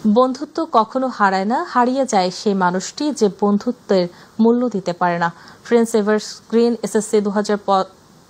বন্ধুত্ব কখনো হারায় না, হারিয়ে যায় সেই মানুষটি যে বন্ধুত্বের মূল্য দিতে পারে না। ফ্রেন্ডস এভারগ্রিন এসএসসি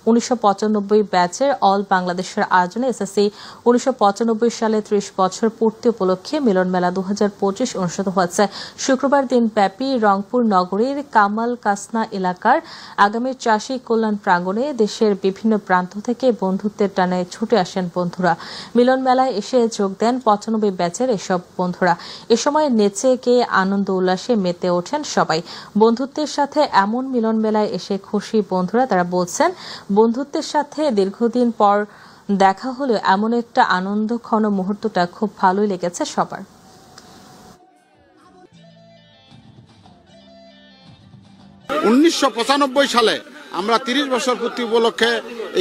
1995 ব্যাচের অল বাংলাদেশের আয়োজনে এসএসসি 1995 সালে 30 বছর পূর্তি উপলক্ষে মিলন মেলা 2025 অনুষ্ঠিত হয়েছে। শুক্রবার দিনব্যাপী রংপুর নগরীর কামাল কাসনা এলাকার আগামীর চাষী কল্যাণ প্রাঙ্গণে দেশের বিভিন্ন প্রান্ত থেকে বন্ধুত্বের টানে ছুটে আসেন বন্ধুরা। মিলন মেলায় এসে যোগ দেন 95 ব্যাচের এসব বন্ধুরা। এ সময় নেচে গেয়ে আনন্দ উল্লাসে মেতে ওঠেন সবাই। বন্ধুত্বের সাথে এমন মিলন মেলায় এসে খুশি বন্ধুরা। তারা বলছেন, বন্ধুত্বের সাথে দীর্ঘদিন পর দেখা হলেও এমন একটা আনন্দঘন মুহূর্তটা খুব ভালোই লেগেছে সবার। 1995 সালে আমরা 30 বছর পূর্তি উপলক্ষে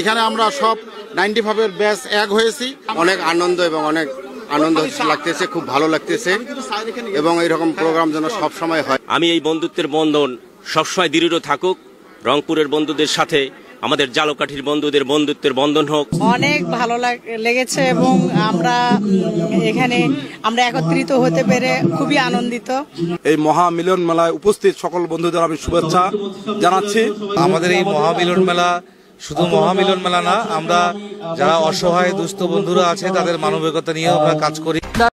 এখানে আমরা সব 95 এর ব্যাচ এক হয়েছি। অনেক আনন্দ এবং অনেক আনন্দ লাগতেছে, খুব ভালো লাগতেছে এবং এইরকম প্রোগ্রাম যেন সব সময় হয়। আমি এই বন্ধুত্বের বন্ধন সবসময় দৃঢ় থাকুক। রংপুরের বন্ধুদের সাথে আমাদের জালকাঠির বন্ধুদের বন্ধুত্বের বন্ধন হোক। অনেক ভালো লেগেছে এবং এখানে আমরা একত্রিত হতে পেরে খুবই আনন্দিত। এই মহা মিলন মেলায় উপস্থিত সকল বন্ধুদের আমি শুভেচ্ছা জানাচ্ছি। আমাদের এই মহামিলন মেলা শুধু মহামিলন মেলা না, আমরা যারা অসহায় দুস্থ বন্ধুরা আছে তাদের মানবিকতা নিয়েও আমরা কাজ করি।